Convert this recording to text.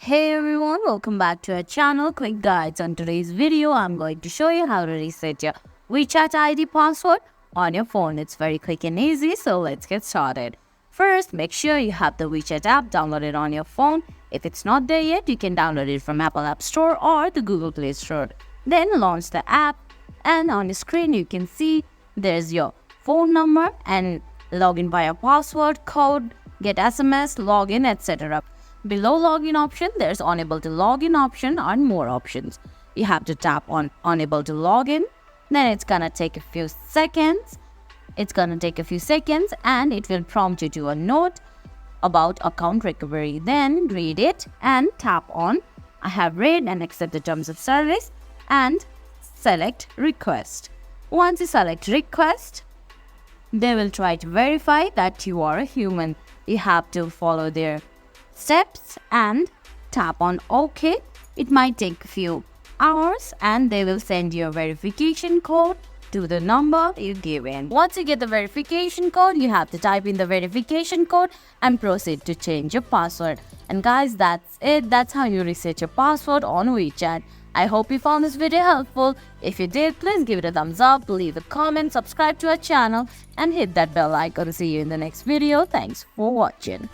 Hey everyone, welcome back to our channel. Quick guides. On today's video, I'm going to show you how to reset your WeChat ID password on your phone. It's very quick and easy, so let's get started. First, make sure you have the WeChat app downloaded on your phone. If it's not there yet, you can download it from Apple App Store or the Google Play Store. Then launch the app, and on the screen you can see there's your phone number and login via password, code, get SMS, login, etc. Below login option, there's unable to login option and more options. You have to tap on unable to login. Then it's gonna take a few seconds. And it will prompt you to a note about account recovery. Then read it and tap on I have read and accept the terms of service and select request. Once you select request, they will try to verify that you are a human. You have to follow their steps and tap on OK. It might take a few hours and they will send you a verification code to the number you give in. Once you get the verification code, you have to type in the verification code and proceed to change your password. And guys, that's it. That's how you reset your password on WeChat. I hope you found this video helpful. If you did, please give it a thumbs up, leave a comment, subscribe to our channel and hit that bell icon. See you in the next video. Thanks for watching.